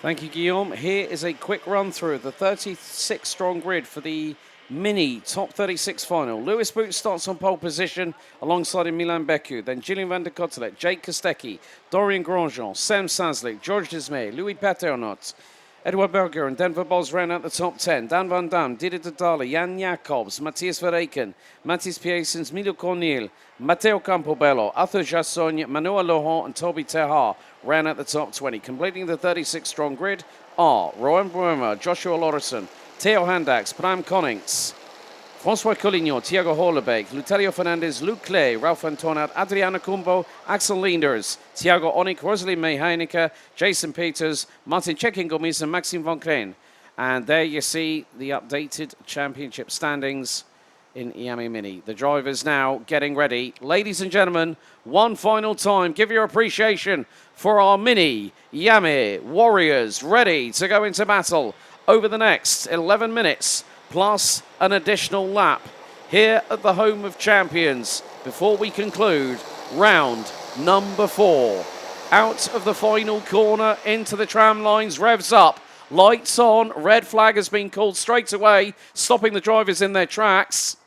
Thank you, Guillaume. Here is a quick run through of the 36 strong grid for the mini top 36 final. Lewis Boots starts on pole position alongside him Milan Becu, then Gillian van der Kotelet, Jake Kostecki, Dorian Grosjean, Sam Saslik, George Desmay, Louis Paternot, Edward Berger and Denver Bos round out the top 10. Dan Van Dam, Didier Dali, Jan Jacobs, Matthias Verreken, Mathis Piesens, Milo Cornel, Matteo Campobello, Arthur Jassogne, Manuel Laurent and Toby Terhar round out the top 20. Completing the 36 strong grid are Rowan Burma, Joshua Lorison, Theo Handax, Bram Connings, François Collignon, Thiago Hollebeek, Luterio Fernandez, Luc Clay, Ralph Antonat, Adriana Kumbo, Axel Leenders, Thiago Onik, Rosalie May Heineke, Jason Peters, Martin Cekin-Gomis and Maxime Von Kleen. And there you see the updated championship standings in Iame Mini. The drivers now getting ready. Ladies and gentlemen, one final time, give your appreciation for our Mini Iame Warriors ready to go into battle over the next 11 minutes. Plus an additional lap here at the home of champions before we conclude round number 4. Out of the final corner into the tram lines, revs up, lights on, red flag has been called straight away, stopping the drivers in their tracks.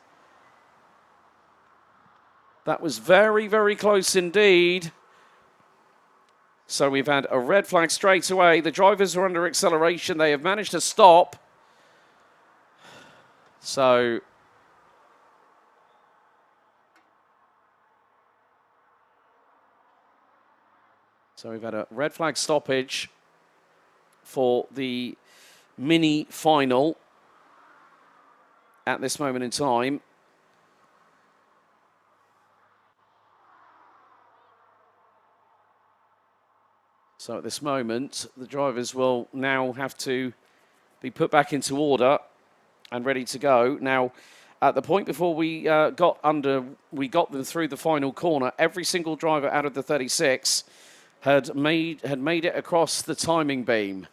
That was very, very close indeed. So we've had a red flag straight away. The drivers are under acceleration. They have managed to stop. So we've had a red flag stoppage for the mini final at this moment in time. So at this moment, the drivers will now have to be put back into order and ready to go. Now, at the point before we got them through the final corner, every single driver out of the 36 had made it across the timing beam.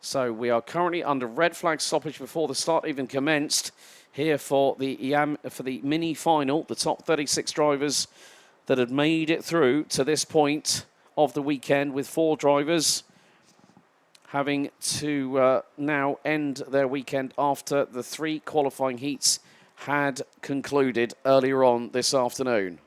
So we are currently under red flag stoppage before the start even commenced here for the mini final. The top 36 drivers that had made it through to this point of the weekend, with 4 drivers having to now end their weekend after the 3 qualifying heats had concluded earlier on this afternoon.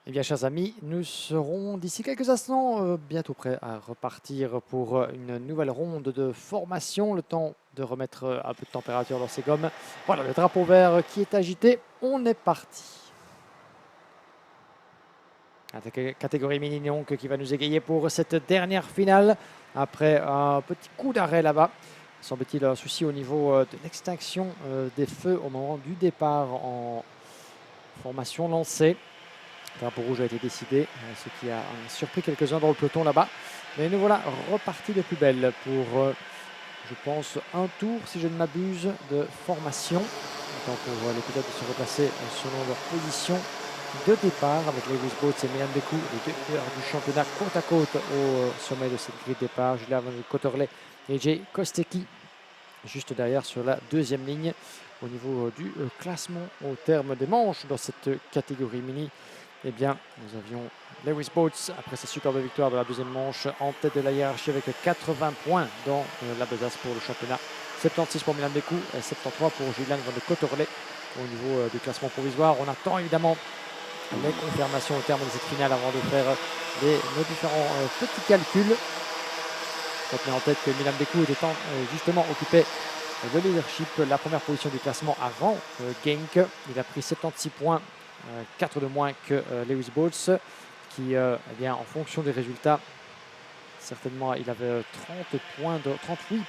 Eh bien, chers amis, nous serons d'ici quelques instants bientôt prêts à repartir pour une nouvelle ronde de formation. Le temps de remettre un peu de température dans ces gommes. Voilà, le drapeau vert qui est agité. On est parti. Catégorie mini donc qui va nous égayer pour cette dernière finale. Après un petit coup d'arrêt là-bas. Semble-t-il un souci au niveau de l'extinction des feux au moment du départ en formation lancée. Le drapeau rouge a été décidé, ce qui a surpris quelques-uns dans le peloton là-bas. Mais nous voilà repartis de plus belle pour, je pense, un tour, si je ne m'abuse, de formation. Temps pour les pilotes de se replacer selon leur position de départ avec les Boats et Milan Beku, les deux leaders du championnat côte à côte au sommet de cette grille de départ. Julien Van Cotterley et Jay Kostecki juste derrière sur la deuxième ligne au niveau du classement au terme des manches dans cette catégorie mini. Eh bien, nous avions Lewis Boats, après sa superbe victoire de la deuxième manche, en tête de la hiérarchie avec 80 points dans la besace pour le championnat. 76 pour Milan Beku et 73 pour Julien Van Cotterley au niveau du classement provisoire. On attend évidemment les confirmations au terme de cette finale avant de faire nos différents petits calculs. Retenez en tête que Milan Beku était justement occupé le leadership, la première position du classement avant Genk. Il a pris 76 points, 4 de moins que Lewis Boats, qui, eh bien, en fonction des résultats, certainement il avait 38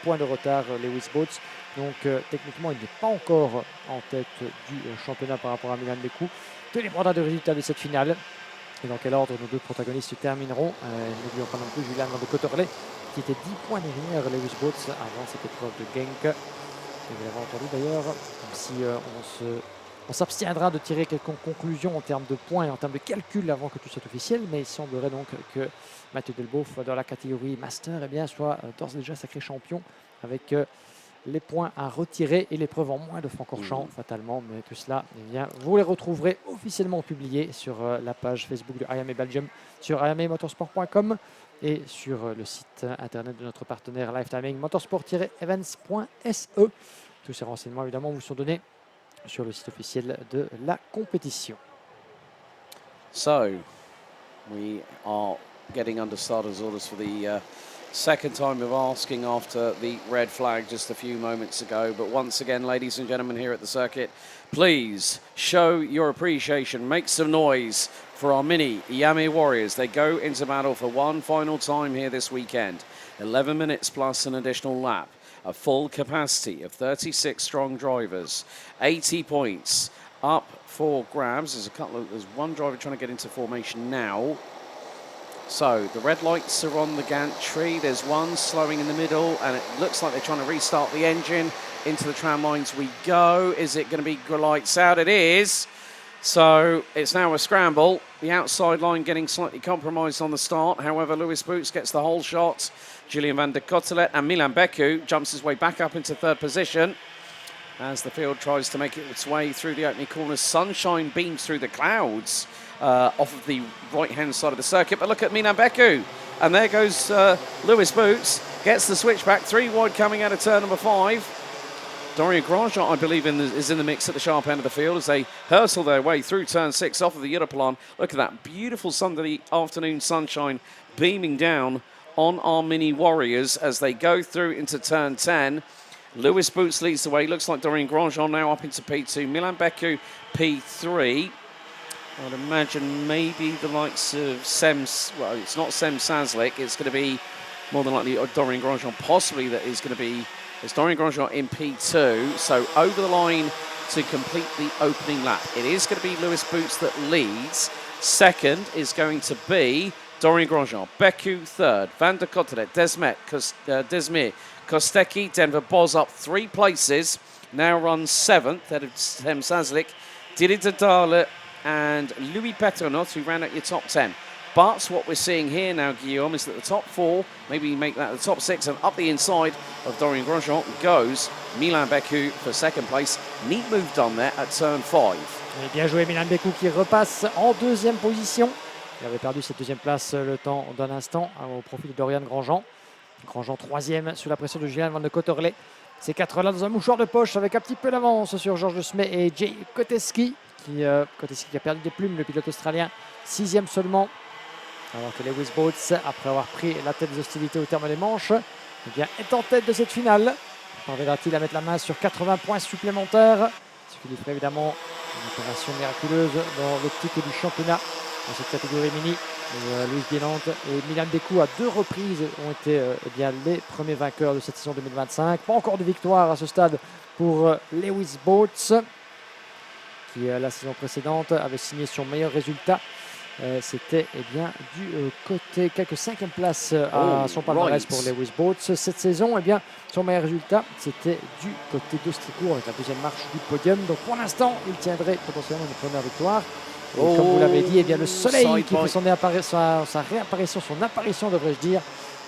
points de retard, Lewis Boats. Donc techniquement, il n'est pas encore en tête du championnat par rapport à Milan Beku. Dépendra des résultats de cette finale. Et dans quel ordre nos deux protagonistes termineront. N'oublions pas non plus Julien Van Cotterley, qui était 10 points derrière Lewis Boats avant cette épreuve de Genk. Et vous l'avez entendu d'ailleurs, comme si on s'abstiendra de tirer quelques conclusions en termes de points et en termes de calcul avant que tout soit officiel, mais il semblerait donc que Mathieu Delboeuf, dans la catégorie Master, eh bien, soit d'ores et déjà sacré champion avec les points à retirer et l'épreuve en moins de Francorchamps, fatalement. Mais tout cela, eh bien, vous les retrouverez officiellement publiés sur la page Facebook de Iame Belgium, sur iamemotorsport.com et sur le site internet de notre partenaire Lifetiming, motorsport-events.se. Tous ces renseignements, évidemment, vous sont donnés sur le site officiel de la compétition. So, we are getting under starters orders for the second time of asking after the red flag just a few moments ago. But once again, ladies and gentlemen here at the circuit, please show your appreciation. Make some noise for our mini Iame Warriors. They go into battle for one final time here this weekend. 11 minutes plus an additional lap. A full capacity of 36 strong drivers. 80 points up for grabs. There's one driver trying to get into formation now. So the red lights are on the gantry. There's one slowing in the middle, and it looks like they're trying to restart the engine. Into the tram lines we go. Is it going to be lights out? It is. So it's now a scramble. The outside line getting slightly compromised on the start. However, Lewis Boats gets the whole shot. Julien Van Cotterley and Milan Beku jumps his way back up into third position as the field tries to make its way through the opening corners. Sunshine beams through the clouds off of the right-hand side of the circuit. But look at Milan Beku. And there goes Lewis Boats. Gets the switchback. 3 wide coming out of turn number 5. Dorian Grosjean, I believe, is in the mix at the sharp end of the field as they hurtle their way through turn 6 off of the Europlan. Look at that beautiful Sunday afternoon sunshine beaming down on our mini Warriors as they go through into turn 10. Lewis Boats leads the way. Looks like Dorian Grosjean now up into P2. Milan Beku P3. I would imagine maybe the likes of well, it's not Sem Sazlik. It's going to be more than likely Dorian Grosjean. Possibly that is going to be Dorian Grosjean in P2. So over the line to complete the opening lap. It is going to be Lewis Boats that leads. Second is going to be Dorian Grosjean. Beku third. Van der Cotterley, Desmir, Kostecki, Denver Boz up 3 places. Now runs 7th, head of Sem Sazlik, Didi Dadala and Louis Petronot, who ran at your top 10. But what we're seeing here now, Guillaume, is that the top 4, maybe make that the top 6, and up the inside of Dorian Grosjean goes Milan Beku for second place. Neat move done there at turn 5. Et bien joué Milan Beku qui repasse en deuxième position. Il avait perdu cette deuxième place le temps d'un instant au profit de Dorian Grosjean. Grosjean troisième sous la pression de Julien Van Cotterley. Ces 4-là dans un mouchoir de poche avec un petit peu d'avance sur Georges Smay et Jay Kostecki Kostecki qui a perdu des plumes, le pilote australien, 6e seulement. Alors que Lewis Boats, après avoir pris la tête des hostilités au terme des manches, eh bien, est en tête de cette finale. Parviendra-t-il à mettre la main sur 80 points supplémentaires, ce qui lui ferait évidemment une opération miraculeuse dans l'optique du championnat dans cette catégorie mini. Luis Bielante et Milan Beku à 2 reprises ont été eh bien, les premiers vainqueurs de cette saison 2025. Pas encore de victoire à ce stade pour Lewis Boats, qui la saison précédente avait signé son meilleur résultat. C'était eh bien, du côté quelques 5e place à son palmarès pour Lewis Boats. Cette saison, eh bien, son meilleur résultat, c'était du côté d'Austricourt avec la 2e marche du podium. Donc pour l'instant, il tiendrait potentiellement une première victoire. Et comme vous l'avez dit, eh bien, le soleil qui fait son apparition, devrais-je dire,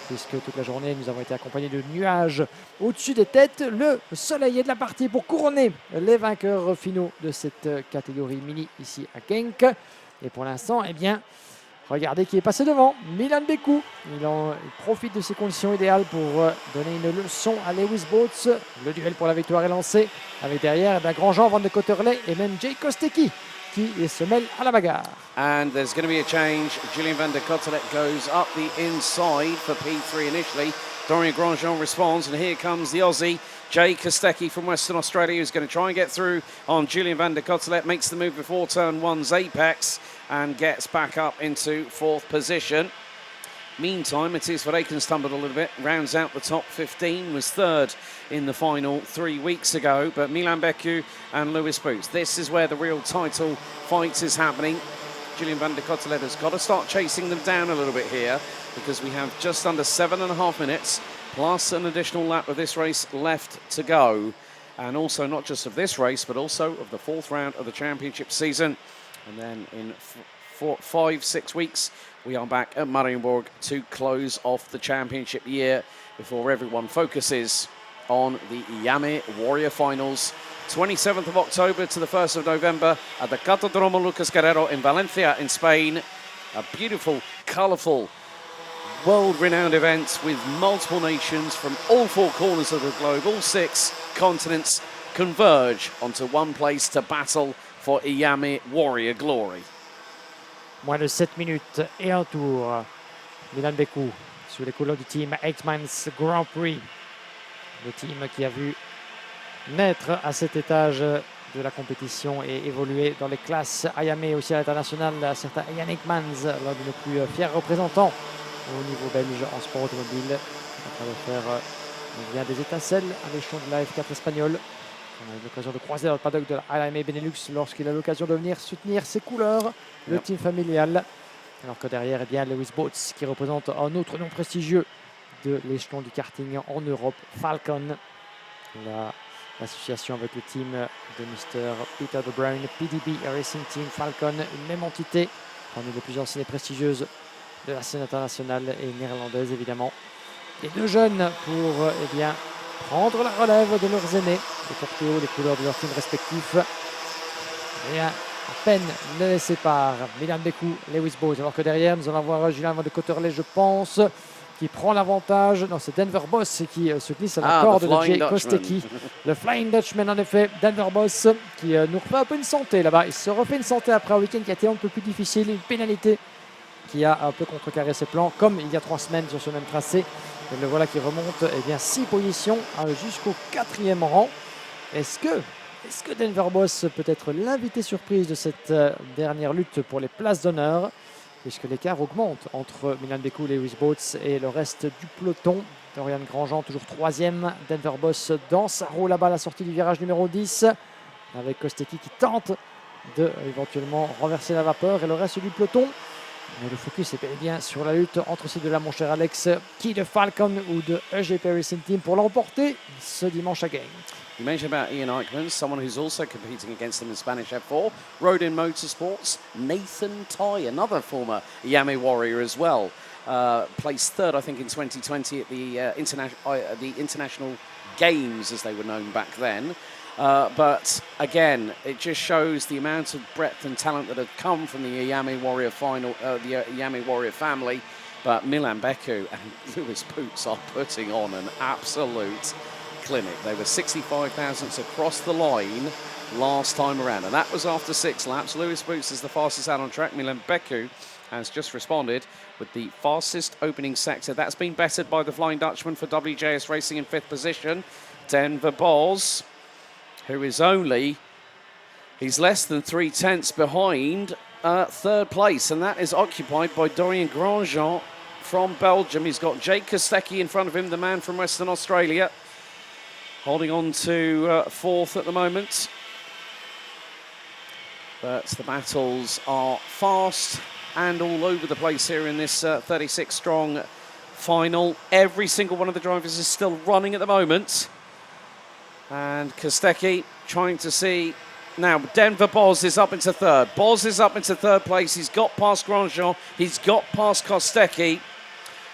puisque toute la journée, nous avons été accompagnés de nuages au-dessus des têtes. Le soleil est de la partie pour couronner les vainqueurs finaux de cette catégorie mini ici à Genk. Et pour l'instant, eh bien, regardez qui est passé devant, Milan Beku. Il profite de ces conditions idéales pour donner une leçon à Lewis Boats. Le duel pour la victoire est lancé, avec derrière Grandjean, Van de Cotterley et même Jay Kostecki qui se mêle à la bagarre. And there's going to be a change. Julian van der Cotterlet goes up the inside for P3 initially. Dorian Grandjean responds, and here comes the Aussie, Jay Kostecki from Western Australia, who's going to try and get through on Julian van der Cotterlet, makes the move before turn 1's apex and gets back up into 4th position. Meantime, Matthias Verreken stumbled a little bit, rounds out the top 15, was 3rd in the final 3 weeks ago. But Milan Beku and Lewis Boats, this is where the real title fight is happening. Julian van der Cotterlet has got to start chasing them down a little bit here, because we have just under 7.5 minutes, plus an additional lap of this race left to go. And also not just of this race, but also of the 4th round of the championship season. And then in 5-6 weeks, we are back at Marienborg to close off the championship year before everyone focuses on the Iame Warrior Finals. 27th of October to the 1st of November at the Catodromo Lucas Guerrero in Valencia in Spain. A beautiful, colourful, world-renowned event with multiple nations from all 4 corners of the globe, all 6 continents converge onto one place to battle for Iame Warrior Glory. Moins de 7 minutes et un tour. Milan Beku sous les couleurs du team Eightmans Grand Prix. Le team qui a vu naître à cet étage de la compétition et évoluer dans les classes Iame et aussi à l'international. Certains Ian Eightmans, l'un de nos plus fiers représentants au niveau belge en sport automobile, en train de faire bien des étincelles à l'échelon de la F4 espagnole. On a eu l'occasion de croiser dans le paddock de la Iame Benelux lorsqu'il a l'occasion de venir soutenir ses couleurs, le team familial. Alors que derrière, eh bien, Lewis Boats qui représente un autre nom prestigieux de l'échelon du karting en Europe, Falcon. L'association avec le team de Mr. Peter de Bruin, PDB Racing Team Falcon, une même entité parmi les plus anciennes et prestigieuses de la scène internationale et néerlandaise évidemment. Les 2 jeunes pour eh bien, prendre la relève de leurs aînés et porter haut les couleurs de leurs teams respectifs. Rien à peine ne les sépare. Milan Beku, Lewis Boats. Alors que derrière, nous allons voir Julien Van de Cotterley, je pense, qui prend l'avantage. Non, c'est Denver Boss qui se glisse à la corde de Jay Kostecki. Le Flying Dutchman, en effet. Denver Boss qui nous refait un peu une santé là-bas. Il se refait une santé après un week-end qui a été un peu plus difficile. Une pénalité qui a un peu contrecarré ses plans, comme il y a 3 semaines sur ce même tracé. Et le voilà qui remonte eh bien, 6 positions jusqu'au 4e rang. Est-ce que Denver Boss peut être l'invité surprise de cette dernière lutte pour les places d'honneur, puisque l'écart augmente entre Milan Beku, Lewis Boats et le reste du peloton. Dorian Grandjean toujours 3e, Denver Boss dans sa roue là-bas à la sortie du virage numéro 10, avec Kostecki qui tente de éventuellement renverser la vapeur et le reste du peloton. Mais le focus est bel et bien sur la lutte entre ces deux-là, mon cher Alex, qui de Falcon ou de EGP Racing Team pour l'emporter ce dimanche à Genk. You mentioned about Ian Eichmann, someone who's also competing against him in Spanish F4. Rode in Motorsports, Nathan Ty, another former Iame warrior as well. Placed 3rd, I think, in 2020 at the International Games, as they were known back then. But again, it just shows the amount of breadth and talent that have come from the Iame Warrior the Iame Warrior family. But Milan Beku and Lewis Boats are putting on an absolute clinic. They were 65 thousandths across the line last time around. And that was after 6 laps. Lewis Boots is the fastest out on track. Milan Beku has just responded with the fastest opening sector. That's been bettered by the Flying Dutchman for WJS Racing in 5th position. Denver Boz, who is he's less than 3/10 behind 3rd place, and that is occupied by Dorian Grandjean from Belgium. He's got Jake Kostecki in front of him, the man from Western Australia, holding on to 4th at the moment. But the battles are fast and all over the place here in this 36-strong final. Every single one of the drivers is still running at the moment. And Kostecki trying to see. Now, Denver Boz is up into 3rd. Boz is up into 3rd place. He's got past Grandjean. He's got past Kostecki.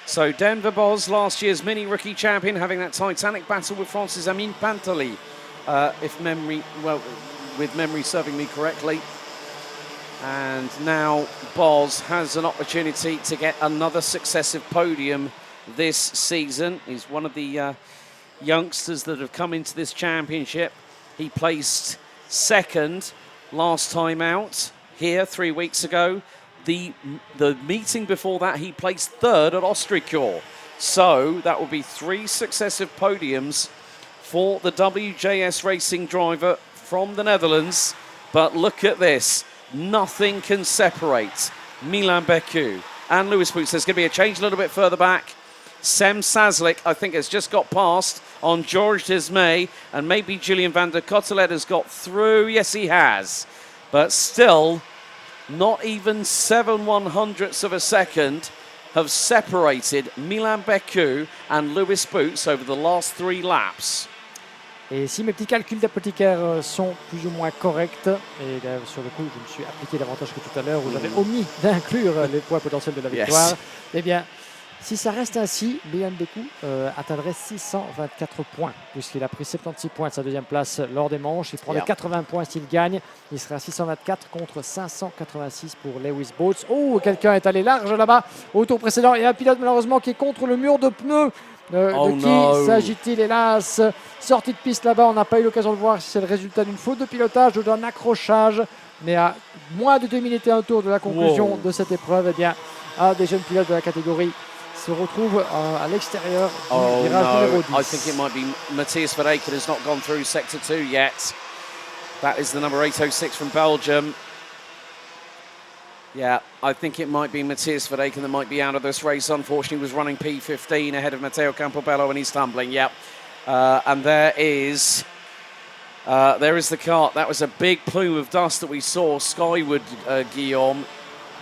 So Denver Boz, last year's mini rookie champion, having that titanic battle with Francis Amin Pantali, with memory serving me correctly. And now Boz has an opportunity to get another successive podium this season. He's one of the youngsters that have come into this championship. He placed 2nd last time out here 3 weeks ago. The meeting before that, he placed 3rd at Austricor. So that will be 3 successive podiums for the WJS Racing driver from the Netherlands. But look at this. Nothing can separate Milan Beku and Lewis Boots. There's going to be a change a little bit further back. Sem Saslik, I think, has just got past on George Desmay, and maybe Julian van der Kottelet has got through. Yes, he has. But still, not even 7/100ths of a second have separated Milan Beku and Lewis Boots over the last 3 laps. Et si mes petits calculs d'apothicaire sont plus ou moins corrects, et sur le coup, je me suis appliqué davantage que tout à l'heure, où j'avais omis d'inclure les points potentiels de la victoire, Yes. eh bien, si ça reste ainsi, Milan Beku atteindrait 624 points, puisqu'il a pris 76 points de sa 2e place lors des manches. Il prend les 80 points s'il gagne. Il sera à 624 contre 586 pour Lewis Boots. Oh, quelqu'un est allé large là-bas au tour précédent. Et un pilote, malheureusement, qui est contre le mur de pneus. De qui s'agit-il, hélas? Sortie de piste là-bas, on n'a pas eu l'occasion de voir si c'est le résultat d'une faute de pilotage ou d'un accrochage. Mais à moins de 2 minutes et un tour de la conclusion de cette épreuve, eh bien, un des jeunes pilotes de la catégorie se retrouve à l'extérieur du virage numéro 10. I think it might be Matthias Verreken has not gone through sector 2 yet. That is the number 806 from Belgium. Yeah, I think it might be Matthias Verreken that might be out of this race. Unfortunately, he was running P15 ahead of Matteo Campobello, and he's tumbling. Yep. And there is the cart. That was a big plume of dust that we saw skyward, Guillaume.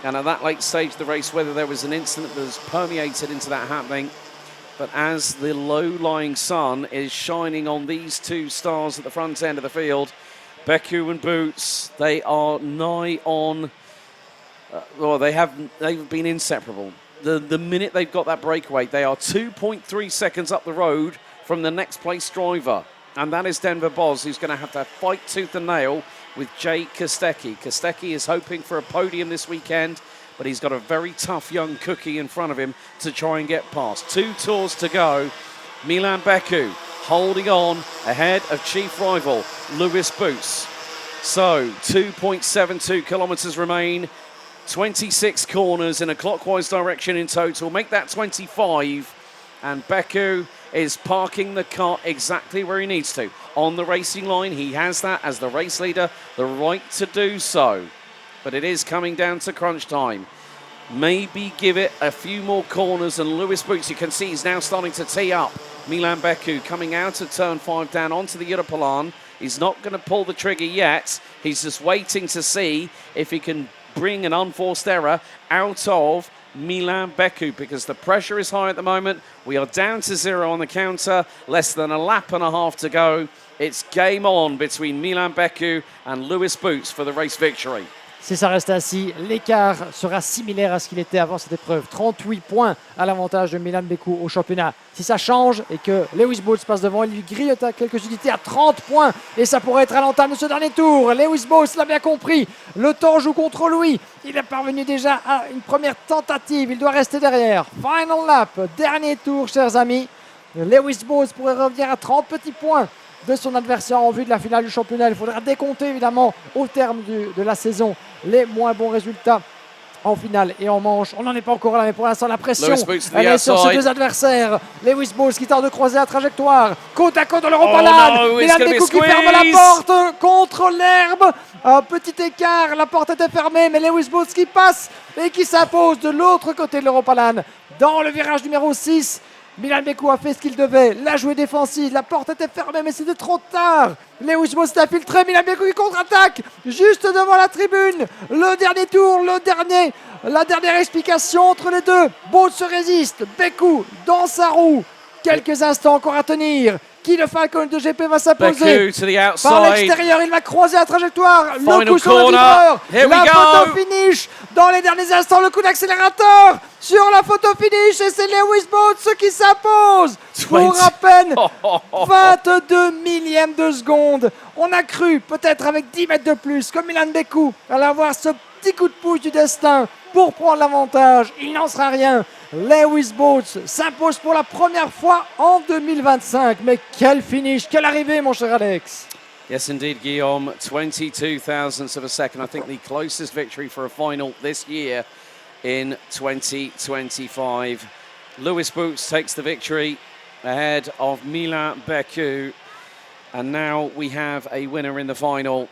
And at that late stage of the race, whether there was an incident that was permeated into that happening. But as the low-lying sun is shining on these 2 stars at the front end of the field, Beku and Boots, they are nigh on. They've been inseparable. The minute they've got that breakaway, they are 2.3 seconds up the road from the next place driver. And that is Denver Boz, who's going to have to fight tooth and nail with Jake Kostecki. Kostecki is hoping for a podium this weekend, but he's got a very tough young cookie in front of him to try and get past. 2 tours to go. Milan Beku holding on ahead of chief rival Lewis Boots. So 2.72 kilometres remain. 26 corners in a clockwise direction in total. Make that 25. And Beku is parking the cart exactly where he needs to. On the racing line, he has that as the race leader, the right to do so. But it is coming down to crunch time. Maybe give it a few more corners, and Lewis Boots, you can see he's now starting to tee up. Milan Beku coming out of turn 5 down onto the Europalan. He's not going to pull the trigger yet. He's just waiting to see if he can bring an unforced error out of Milan Beku, because the pressure is high at the moment. We are down to 0 on the counter, less than a lap and a half to go. It's game on between Milan Beku and Lewis Boots for the race victory. Si ça reste ainsi, l'écart sera similaire à ce qu'il était avant cette épreuve. 38 points à l'avantage de Milan Beku au championnat. Si ça change et que Lewis Boots passe devant, il lui grignote à quelques unités à 30 points. Et ça pourrait être à l'entame de ce dernier tour. Lewis Boots l'a bien compris. Le temps joue contre lui. Il est parvenu déjà à une première tentative. Il doit rester derrière. Final lap, dernier tour, chers amis. Lewis Boots pourrait revenir à 30 petits points de son adversaire en vue de la finale du championnat. Il faudra décompter évidemment au terme de la saison les moins bons résultats en finale et en manche. On n'en est pas encore là, mais pour l'instant, la pression, elle est sur ses deux adversaires. Lewis Bowles qui tente de croiser la trajectoire. Côte à côte dans l'Europa Land. Milan Beku qui ferme la porte contre l'herbe. Un petit écart, la porte était fermée, mais Lewis Bowles qui passe et qui s'impose de l'autre côté de l'Europa Land. Dans le virage numéro 6, Milan Beku a fait ce qu'il devait, la jouée défensive, la porte était fermée mais c'était trop tard. Lewis Bowles s'est infiltré, Milan Beku qui contre-attaque juste devant la tribune. Le dernier tour, la dernière explication entre les deux. Bowles se résiste, Beku dans sa roue. Quelques instants encore à tenir. Qui le Falcon de GP va s'imposer par l'extérieur, il va croiser la trajectoire. Le coup sur le vibreur, la photo finish dans les derniers instants, le coup d'accélérateur sur la photo finish et c'est Lewis Bowles qui s'impose pour à peine 22 millièmes de seconde. On a cru peut-être avec 10 mètres de plus comme Milan Beku allait avoir ce petit coup de pouce du destin pour prendre l'avantage. Il n'en sera rien. Lewis Bowles s'impose pour la première fois en 2025. Mais quel finish, quelle arrivée, mon cher Alex. Yes, indeed, Guillaume. 22 thousandths of a second. I think the closest victory for a final this year in 2025. Lewis Bowles takes the victory ahead of Milan Beku. And now we have a winner in the final,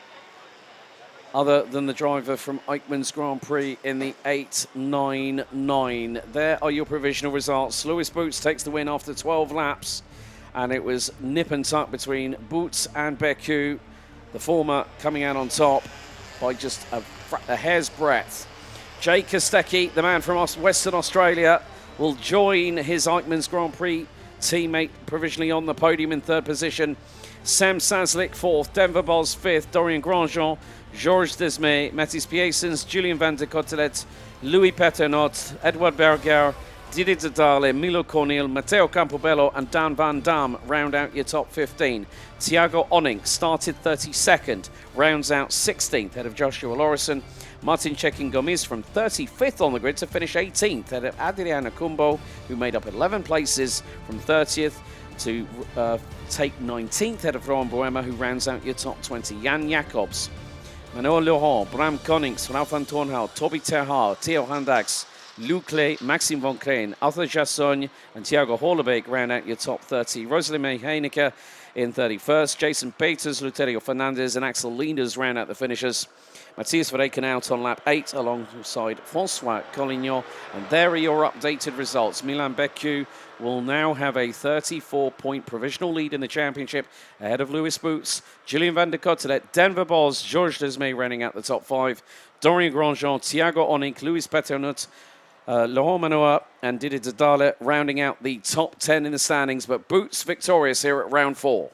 other than the driver from Eichmann's Grand Prix in the 8.99. There are your provisional results. Lewis Bowles takes the win after 12 laps, and it was nip and tuck between Boots and Beku, the former coming out on top by just a hair's breadth. Jake Kostecki, the man from Western Australia, will join his Eichmann's Grand Prix teammate provisionally on the podium in third position. Sam Saslik fourth, Denver Boz fifth, Dorian Grandjean, Georges Desmay, Mathis Piessens, Julien van der Cotelet, Louis Paternot, Edward Berger, Didier Zadale, Milo Cornel, Matteo Campobello and Dan Van Dam round out your top 15. Thiago Onink started 32nd, rounds out 16th ahead of Joshua Lorison. Martin Chekin Gomis from 35th on the grid to finish 18th ahead of Adriano Cumbo, who made up 11 places from 30th to take 19th ahead of Rowan Boema, who rounds out your top 20. Jan Jacobs, Manuel Laurent, Bram Konings, Ralph Antonhal, Toby Terhar, Theo Handax, Luc Ley, Maxime Von Crane, Arthur Jassogne and Thiago Horlebeek round out your top 30. Rosalie May Heineke in 31st. Jason Peters, Luterio Fernandez and Axel Leenders round out the finishers. Matthias Verreken out on lap 8 alongside François Collignon. And there are your updated results. Milan Beku will now have a 34-point provisional lead in the championship ahead of Lewis Bowles, Julien van der Cotelet, Denver Boz, Georges Desmay running out the top 5, Dorian Grandjean, Thiago Onink, Louis Paternot, Laurent Manoa and Didier Zadale rounding out the top 10 in the standings, but Boots victorious here at round 4.